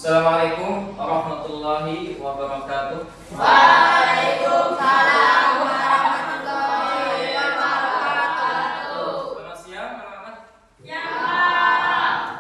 Assalamualaikum warahmatullahi wabarakatuh. Waalaikumsalam warahmatullahi wabarakatuh. Selamat siang anak-anak. Ya.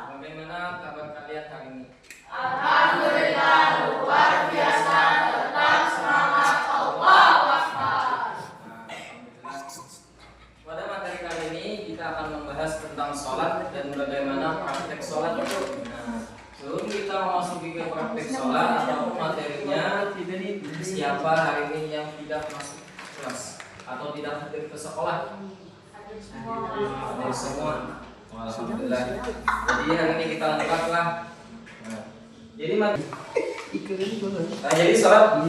Bagaimana kabar kalian hari ini? Alhamdulillah luar biasa, tetap semangat. Allahu Akbar. Alhamdulillah. Pada materi kali ini kita akan membahas tentang sholat dan bagaimana praktek sholat itu. Sebelum kita memasuki ke praktek sholat atau materinya, siapa hari ini yang tidak masuk kelas atau tidak hadir ke sekolah? Hadir semua. Alhamdulillah. Jadi hari ini kita lengkaplah. Jadi sholat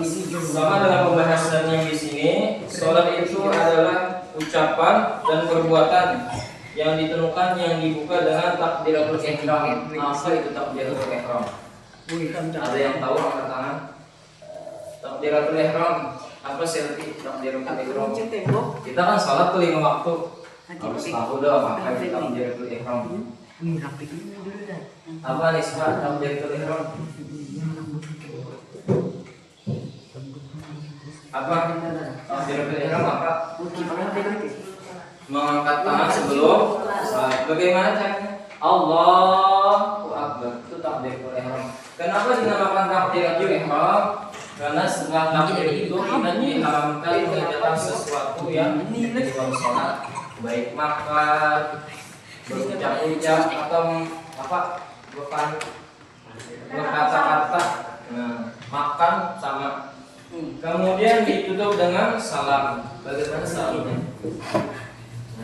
sama dengan pembahasan yang di sini. Sholat itu adalah ucapan dan perbuatan yang ditentukan yang dibuka dengan takbiratul ihram. Apa itu takbiratul ihram? Ada yang tahu angkat tangan? Takbiratul ihram apa sih takbiratul ihram? Kita kan salat tuh 5 waktu. Harus tahu dong apa itu takbiratul ihram. Apa nih sifat takbiratul ihram? Apa takbiratul ihram apa? Mengangkat tangan sebelum salat. Bagaimana caranya? Allahu Akbar. Itu takbiratul ihram. Kenapa dinamakan takbiratul ihram? Karena setelah takbir itu kita diharamkan mengerjakan sesuatu yang di dalam salat, baik makan, berucap-ucap atau berkata-kata. Makan sama. Kemudian ditutup dengan salam. Bagaimana salamnya?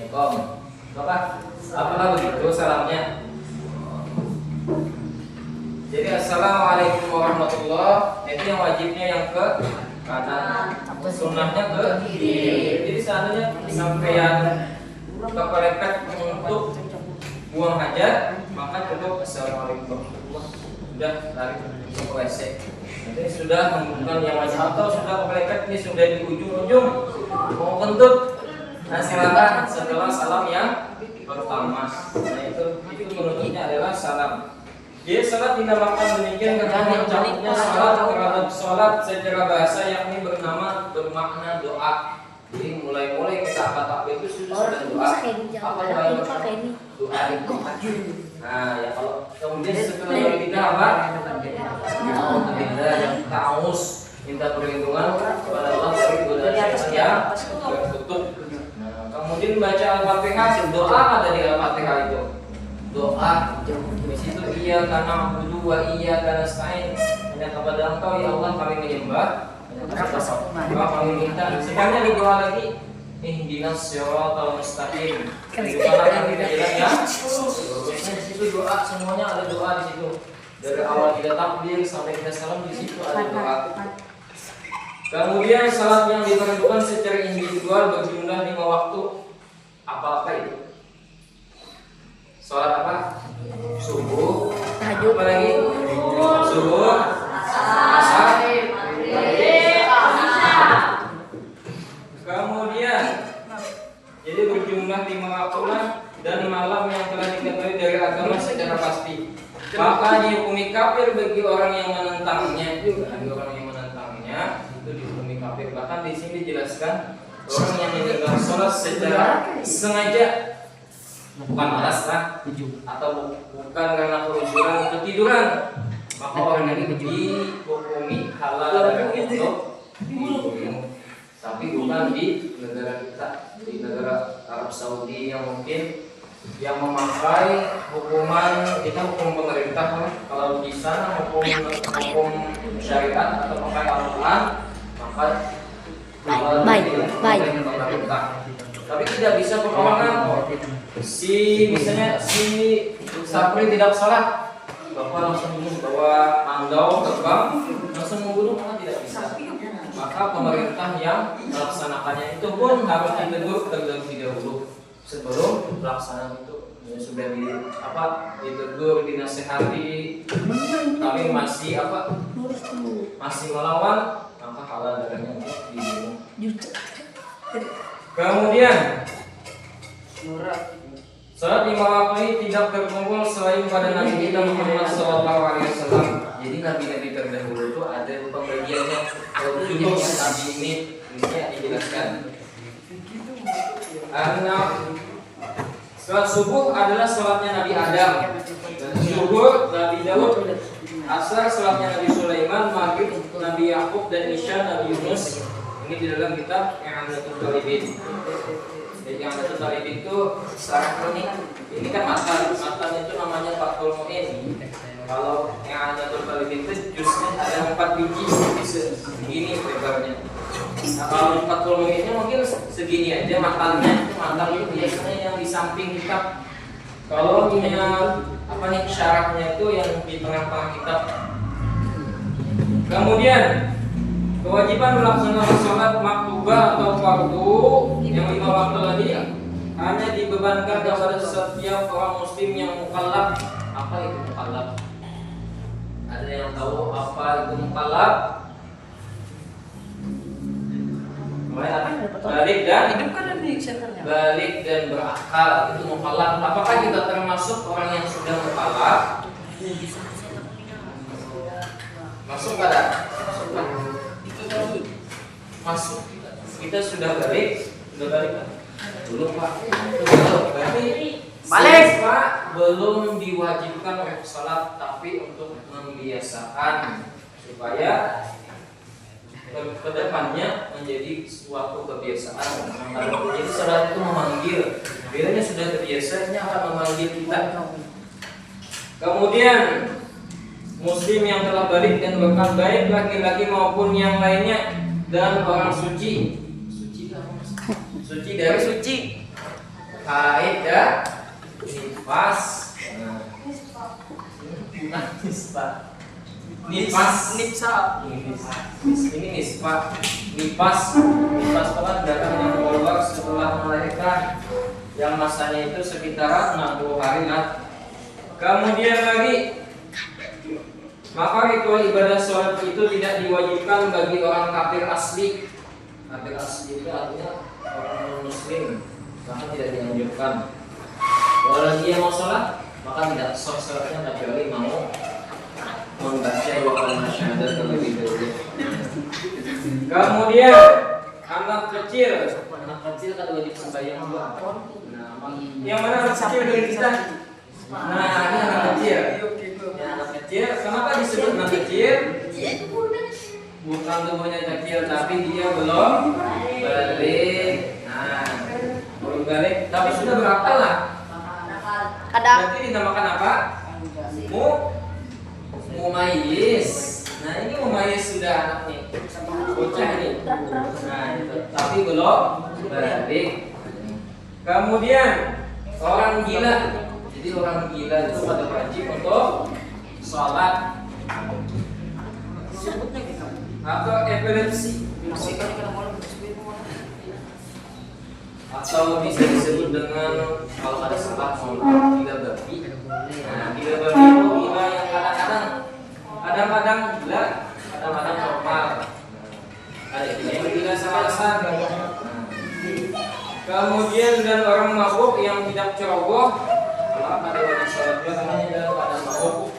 Assalamualaikum. Bapak, apakah begitu salamnya? Jadi assalamualaikum warahmatullah. Itu yang wajibnya yang ke kanan, sunnahnya ke kiri. Jadi seandainya sampean kepepet untuk buang hajat, maka cukup assalamualaikum warahmatullah. Sudah lari ke WC. Jadi sudah membutuhkan yang wajib atau sudah kepepet ini sudah di ujung-ujung mau kentut. Nah silakan setelah salam yang pertama. Nah itu penutupnya adalah salam. Jadi salat dinamakan demikian karena ucapnya salat terhadap salat secara bahasa yakni bermakna doa. Jadi mulai kita angkat takbir itu sudah doa. Apa doa itu? Nah ya kalau kemudian setelah kita apa? Kita yang taus minta perlindungan kepada Allah dari godaan yang tertutup. Kemudian baca Al-Fatihah, doa ada di Al-Fatihah itu. Doa di situ iya karena budu wa iya karena nasta'in. Hanya kepada Engkau ya Allah kami menyembah. Doa kami minta. Sekarang di doa lagi ihdinas shiratal mustaqim. Doa kita jelas ya. Di situ doa semuanya ada doa di situ. Dari awal kita takbir sampai kita salam di situ ada doa. Kemudian salat yang diperlukan secara individual berjumlah 5 waktu. Apa itu? Salat apa? Subuh, tahajud, apa lagi? Subuh, asar, kemudian jadi berjumlah 5 waktu dan malam yang telah diketahui dari agama secara pasti. Maka dihukumi kafir bagi orang yang menentangnya. Bagi orang yang menentangnya itu dihukumi kafir. Bahkan di sini dijelaskan orang yang meninggalkan sholat secara sengaja, bukan malas lah, atau bukan karena kerusuhan ketiduran, maka orang ini dihukumi halal darahnya untuk dibunuh. Tapi bukan di negara kita, di negara Arab Saudi yang mungkin yang memakai hukuman kita hukum pemerintah. Kalau di sana hukum syariat atau memakai Al-Quran, maka baik. Tapi tidak bisa perlawanan. Misalnya si Sapri tidak salah, bapak langsung bawa mandau terbang langsung membunuh, maka tidak bisa. Maka pemerintah yang melaksanakannya itu pun harus ditegur terlebih dahulu sebelum pelaksanaan itu. Sudah ditegur, dinasehati, tapi masih masih melawan, maka halal darahnya untuk dibunuh. Kemudian salat 5 waktu ini tidak terkumpul selain pada Nabi kita Muhammad SAW. Jadi nabi-nabi terdahulu itu ada pembagiannya. Contohnya Nabi ini dijelaskan. Salat subuh adalah salatnya Nabi Adam, zuhur Nabi Daud, asar salatnya Nabi Sulaiman, maghrib Nabi Yakub, dan isya Nabi Yunus. Ini di dalam kitab I'anatul Talibin. Jadi I'anatul Talibin itu secara kronik. Ini kan matan itu namanya Fathul Mu'in. Kalau I'anatul Talibin itu jusnya ada 4 biji, segini lebarnya. Nah, kalau Fathul Mu'innya mungkin segini aja matannya. Matan itu biasanya yang di samping kitab. Kalau punya syarahnya itu yang di tengah-tengah kitab. Kemudian kewajiban melaksanakan sholat maktubah atau fardu yang 5 waktu tadi hanya dibebankan kepada setiap orang muslim yang mukallaf. Apa itu mukallaf? Ada yang tahu apa itu mukallaf? Balik dan berakal itu mukallaf. Apakah kita termasuk orang yang sudah mukallaf? Masuk pada? Masuk. Kita sudah balik kan? Belum Pak. Berarti balik Pak belum diwajibkan untuk sholat, tapi untuk membiasakan supaya kedepannya menjadi suatu kebiasaan. Jadi sholat itu memanggil. Bilanya sudah terbiasa, ini akan memanggil kita. Kemudian muslim yang telah balik dan bahkan baik laki-laki maupun yang lainnya dan orang suci dari suci haid dan nifas. Ini nifas adalah darah yang keluar setelah melahirkan yang masanya itu sekitar 60 hari lah. Kemudian lagi, maka ritual ibadah sholat itu tidak diwajibkan bagi orang kafir asli. Kafir asli itu artinya orang muslim, maka tidak dianjurkan. Kalau dia mau sholat, maka tidak sah sholatnya kecuali mau membaca 2 kalimat syahadat terlebih dahulu. Kemudian anak kecil kan wajib sembahyang juga. Yang mana anak kecil dari kita? Nah, ini anak kecil. Ya, anak kecil. Kenapa disebut anak kecil? Bukan tubuhnya kecil, tapi dia belum balik. Nah, belum balik, tapi sudah berakal lah. Berarti dinamakan apa? Mumayyiz. Nah, ini mumayyiz sudah anaknya. Bocah ini. Nah, itu. Tapi belum balik. Kemudian orang gila. Jadi orang gila itu pada wajib untuk sholat. Atau epilepsi, atau bisa disebut dengan kalau ada salah gila babi. Nah, gila babi itu gila yang kadang-kadang gila, kadang-kadang normal. Ada yang gila salasan. Kemudian dan orang mabuk yang tidak ceroboh, kalau pada wajib sholat biasanya dalam keadaan mabuk.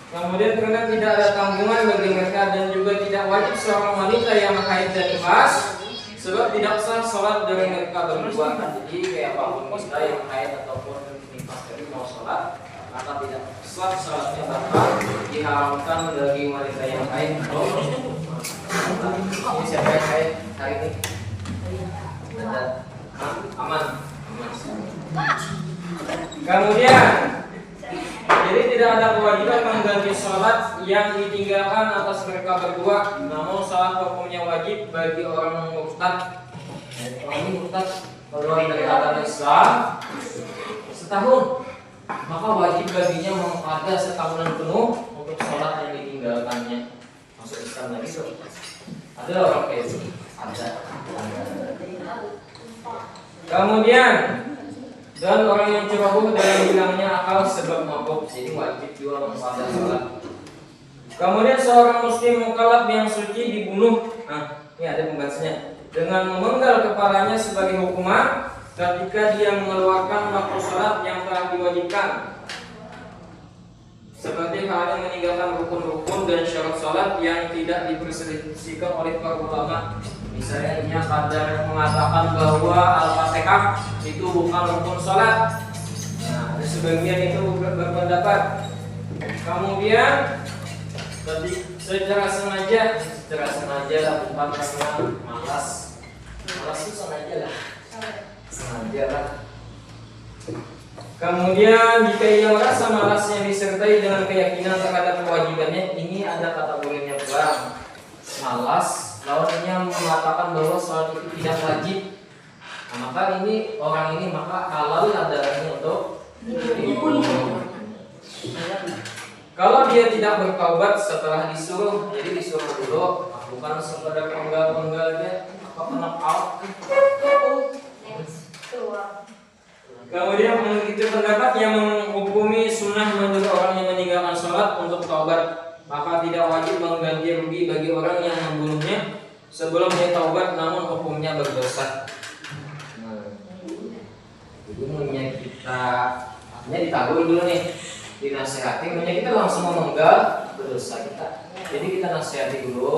Kemudian karena tidak ada tanggungan bagi mereka dan juga tidak wajib seorang wanita yang haid dan nifas, sebab tidak sah sholat dari mereka berdua. Jadi kayak apapun kita yang haid ataupun nifas dari mau sholat, maka tidak sah sholatnya, bahkan diharamkan bagi wanita yang haid. Ini siapa yang haid hari ini? Ada aman. Kemudian jadi tidak ada kewajiban mengganti sholat yang ditinggalkan atas mereka berdua. Namun sholat hukumnya wajib bagi orang murtad. Orang ini murtad keluar dari agama Islam setahun, maka wajib baginya mengqadha setahunan penuh untuk sholat yang ditinggalkannya. Masuk Islam lagi so. Ada orang kayak itu? Ada. Kemudian dan orang yang ceroboh dalam hilangnya akal sebab mabuk, jadi wajib juga mengqadha sholat. Kemudian seorang muslim mukallaf yang suci dibunuh. Nah, ini ada pembahasannya. Dengan memenggal kepalanya sebagai hukuman ketika dia mengeluarkan waktu sholat yang telah diwajibkan. Seperti seperti halnya meninggalkan rukun-rukun dan syarat sholat yang tidak diperselisihkan oleh para ulama. Misalnya ada yang mengatakan bahwa Al-Fatihah itu bukan rukun sholat. Nah, sebagian itu berpendapat. Kemudian secara sengaja bukan karena malas itu sengaja lah. Kemudian jika ia merasa malasnya disertai dengan keyakinan terhadap kewajibannya, ini ada kategorinya pula. Malas, lawannya mengatakan bahwa sholat itu tidak wajib. Nah, maka orang ini halal darahnya untuk dibunuh. Kalau dia tidak bertaubat setelah disuruh, jadi disuruh dulu, bukan sekedar penggal dia, kena out. Kemudian itu pendapat yang menghukumi sunnah menurut orang yang meninggalkan sholat untuk taubat, maka tidak wajib mengganti rugi bagi orang yang membunuhnya sebelum dia taubat, namun hukumnya berdosa. Jadi kita ditabuh dulu nih, dinasihati, kita langsung memenggal berdosa kita. Jadi kita nasihati dulu.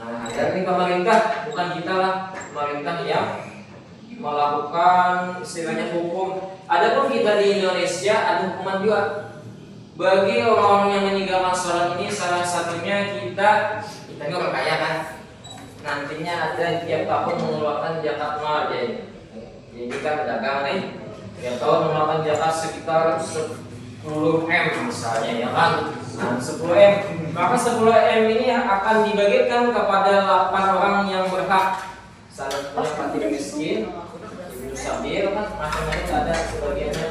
Nah, dari pemerintah, bukan kita lah, pemerintah yang melakukan istilahnya hukum. Adapun kita di Indonesia ada hukuman juga bagi orang-orang yang meninggalkan sholat ini. Salah satunya kita ini orang kaya kan, nantinya ada tiap tahun mengeluarkan zakat mal. Jadi kita pedagang nih, tiap tahun mengeluarkan zakat sekitar 10M misalnya, ya kan. Nah, 10M, maka 10M ini akan dibagikan kepada 8 orang yang berhak. Salah satunya fakir miskin, ibu sabir kan, macam-macam ada sebagiannya.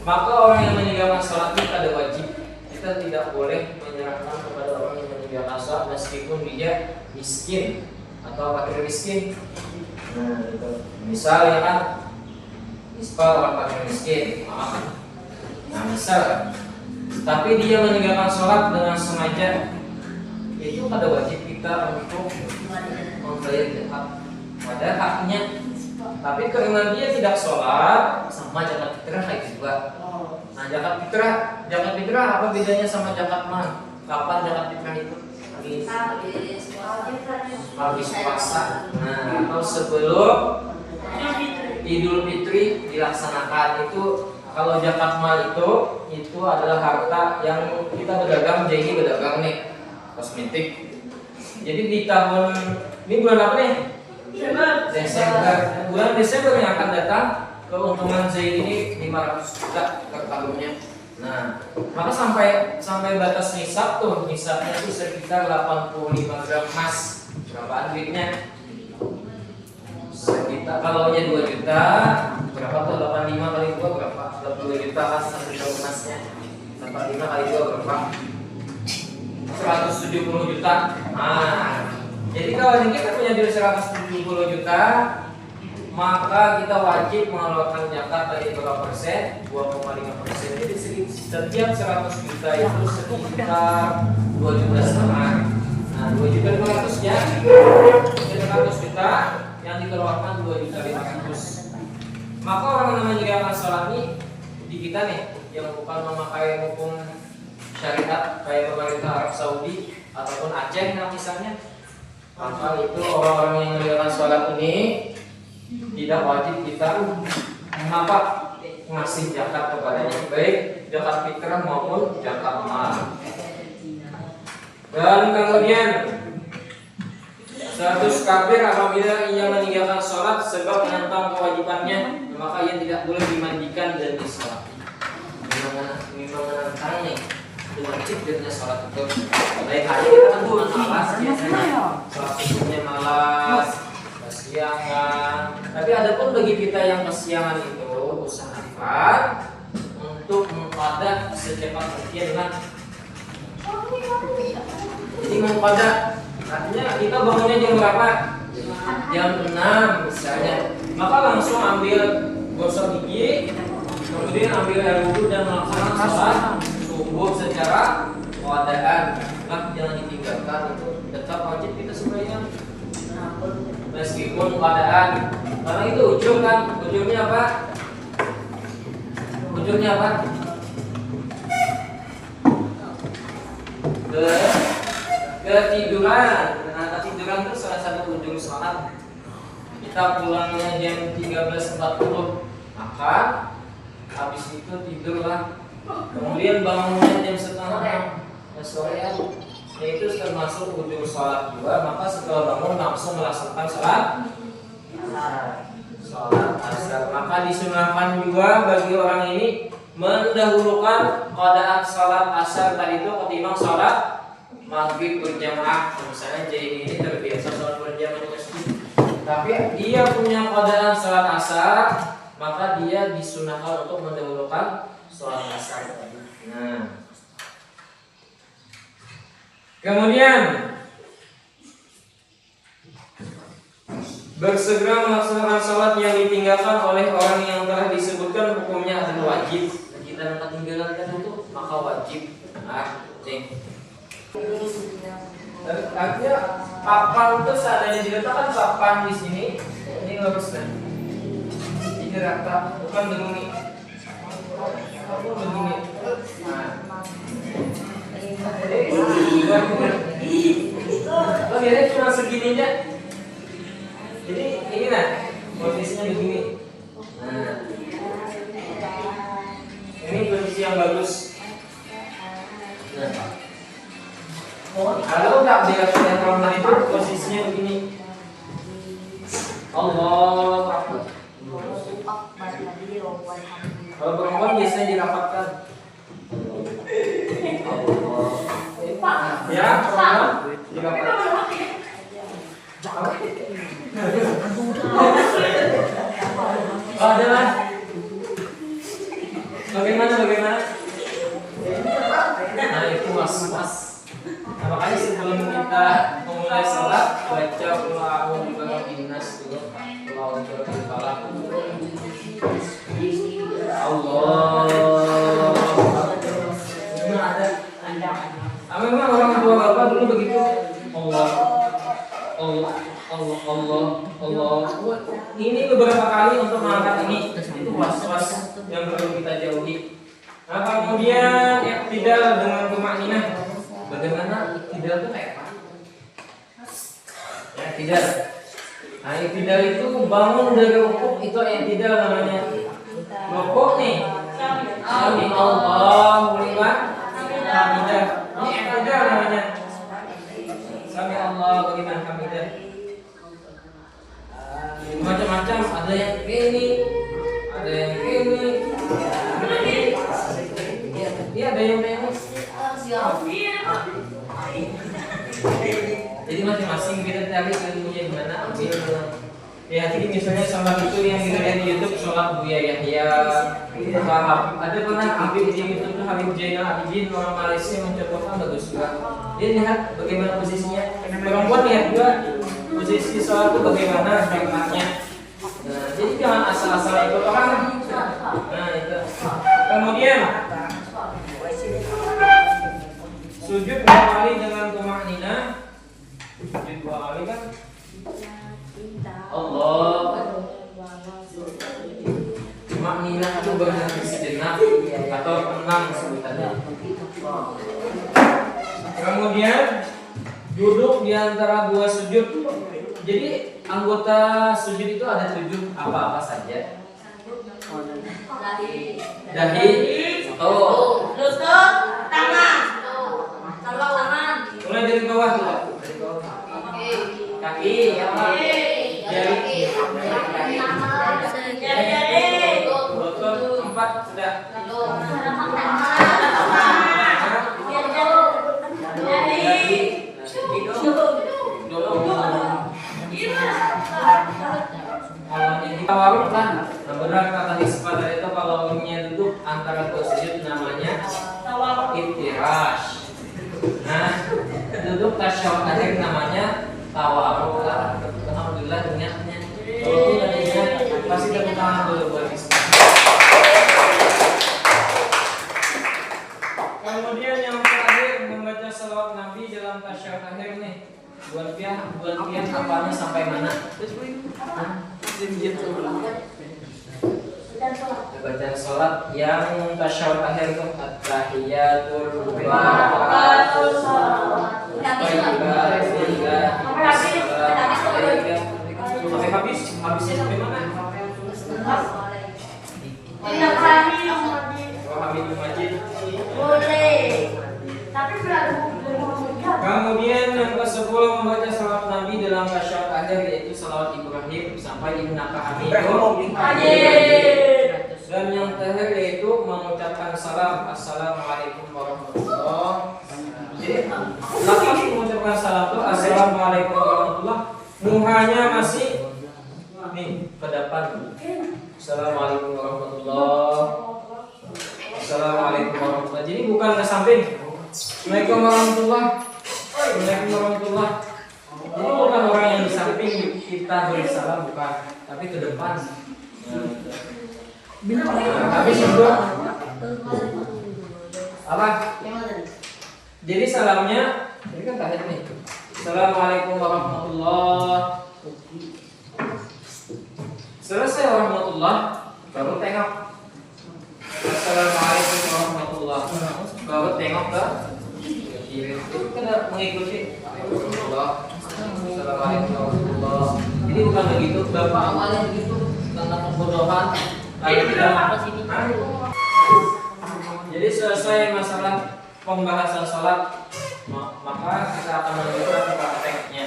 Maka orang yang meninggalkan sholat itu ada wajib. Kita tidak boleh menyerahkan kepada orang yang meninggalkan sholat meskipun dia miskin atau fakir miskin. Nah, gitu. Misal ya kan, orang fakir miskin, maaf. Nah, misal, tapi dia meninggalkan sholat dengan sengaja, itu ada wajib kita untuk membayar zakat pada haknya. Tapi karena dia tidak sholat, sama zakat fitrah kayak juga. Nah, zakat fitrah apa bedanya sama zakat mal? Kapan zakat fitrah itu? Habis puasa. Nah, atau sebelum Idul Fitri dilaksanakan. Itu kalau zakat mal itu adalah harta yang kita berdagang, jadi berdagang nih kosmetik. Jadi di tahun ini bulan apa nih? Desember. Bulan Desember yang akan datang, keuntungan Zaid ini 500 juta per tahunnya. Nah, maka sampai batas nisab tuh, nisabnya itu sekitar 85 gram emas. Berapaan duitnya? Sekitar kalau nya 2 juta, berapa tuh? 85 kali 2 berapa? 2 juta kan 1 gram emasnya. 85 kali 2 berapa? 170 juta. Nah, jadi kalau kita punya duit 170 juta, maka kita wajib mengeluarkan zakat dari berapa persen? 2,5%. Jadi setiap 100 juta itu sekitar 2 juta setengah. Nah, 2 juta 500 ya. 100 juta yang dikeluarkan 2 juta 500. Maka orang yang meninggalkan sholat ini di kita nih, yang bukan memakai hukum syariat kayak pemerintah Arab Saudi ataupun Aceh misalnya, maka itu orang-orang yang meninggalkan sholat ini tidak wajib kita ngasih zakat kepadanya, baik zakat fitrah maupun zakat mal. Dan kemudian status kafir apabila ia meninggalkan sholat sebab menentang kewajibannya, maka ia tidak boleh dimandikan dan disolati. Memang menentang nih, wajib dengan sholat itu. Baik aja kita kan bukan malas biasanya, sholat subuhnya malas, kesiangan. Tapi ada pun bagi kita yang kesiangan itu, usahakan untuk menqadah secepat mungkin kan. Jadi menqadah artinya kita bangunnya jam berapa? Jam 6 misalnya. Maka langsung ambil gosok gigi, kemudian ambil air wudhu dan melaksanakan sholat subuh secara keadaan. Jangan ditinggalkan, itu tetap wajib kita sembahyang meskipun keadaan. Karena itu ujung kan, ujungnya apa? ketiduran. Nah, ketiduran itu salah satu ujung sholat. Kita pulangnya jam 13.40, maka habis itu tidurlah. Kemudian bangunnya jam setengah 6 sore, yaitu termasuk ujung sholat juga. Maka setelah bangun langsung melaksanakan sholat asar. Maka disunahkan juga bagi orang ini mendahulukan qadaat sholat asar tadi itu ketimbang sholat maghrib berjamaah. Misalnya jadi ini terbiasa sholat berjamaah di masjid, tapi dia punya qadaat sholat asar, maka dia disunahkan untuk mendahulukan sholat asar. Nah, kemudian bersegera melaksanakan sholat yang ditinggalkan oleh orang yang telah disebutkan hukumnya adalah wajib. Dan kita yang ketinggalan itu maka wajib. Nah, artinya papan itu seandainya diletakkan papan di sini, ini nggak bisa. Ini rata, bukan begini. Bukan begini. Nah, lihatnya cuma segininya. Jadi ini nah posisinya begini. Nah, ini posisi yang bagus. Nah, kalau tak dilihat kalau itu posisinya begini. Allah Akbar. Kalau perempuan biasanya dirapatkan. Ya, perempuan dirapatkan. Adalah bagaimana? Nah itu mas. Nah, makanya sebelum kita memulai sholat baca Allahu Akbar Innas dulu. Allahu Akbar. Allah. Memang orang tua bapak dulu begitu. Allah. Ini beberapa kali untuk mengangkat ini. Itu was-was yang perlu kita jauhi. Nah, kemudian iktidal dengan tumakninah. Bagaimana iktidal itu kayak apa? Ya, iktidal. Nah, iktidal itu bangun dari rukuk, itu iktidal namanya. Rukuk nih. Sami Allahu liman hamidah. Ini iktidal namanya. Sami Allahu liman hamidah. Macam-macam, ada yang ini, ada yang ini, dia ada yang ini. Jadi masing-masing kita cari ilmunya gimana, ambil. Ya, jadi misalnya sholat itu yang dilihat di YouTube sholat Buya Yahya. Ada pernah Habib di YouTube tuh Habib Zainal Abidin orang Malaysia mencontohkan bagus juga. Dia lihat bagaimana posisinya. Perempuan lihat juga posisi sholat itu bagaimana hikmahnya. Nah, jadi jangan asal-asal ikut orang. Nah, itu. Kemudian sujud dua kali dengan tumakninah. Sujud dua kali kan Allah. Tumakninah itu berhenti sejenak atau tenang sebutannya. Kemudian duduk di antara dua sujud. Jadi anggota sujud itu ada 7 apa-apa saja. Dahi, lutut, tangan. Mulai dari bawah dulu. Kaki, jari, lutut, 4 sudah. Tawarruk kan, benar kata Isfadar itu kalau nya duduk antara dua sujud namanya iftirash. Nah, duduk tasyahud akhir namanya tawarruk. Alhamdulillah ingatnya. Kalau itu tadi ingat, pasti tepuk tangan dulu buat Isfadar. Kemudian yang terakhir membaca salawat Nabi dalam tasyahud akhir nih. Buat dia apanya sampai mana? bacaan sholat yang tasyahud akhir itu at-tahiyatul mubarakatuh sampai habisnya sampai mana? Hamidul Majid. Kemudian yang ke-10 membaca salawat Nabi dalam tasyahud akhir yaitu salawat Ibrahim sampai innaka Hamidum Majid. Dan yang terakhir yaitu mengucapkan salam assalamualaikum warahmatullahi. Jadi laki mengucapkan salam itu assalamualaikum warahmatullahi, muhanya masih nih ke depan. Assalamualaikum warahmatullahi. Assalamualaikum warahmatullahi. Jadi bukan ke samping. Assalamualaikum warahmatullahi. Assalamualaikum warahmatullahi. Jadi bukan orang yang di samping kita beri salam, bukan, tapi ke depan. Habis itu apa? Jadi salamnya, ini kan tahiyat nih. Assalamualaikum warahmatullahi. Selesai warahmatullah, baru tengok. Assalamualaikum warahmatullahi. Baru tengok ke kiri. Itu kena mengikuti. Assalamualaikum warahmatullahi. Jadi bukan begitu. Bapak awalnya begitu tentang pembodohan. Jadi selesai masalah pembahasan sholat, maka kita akan menunjukkan prakteknya.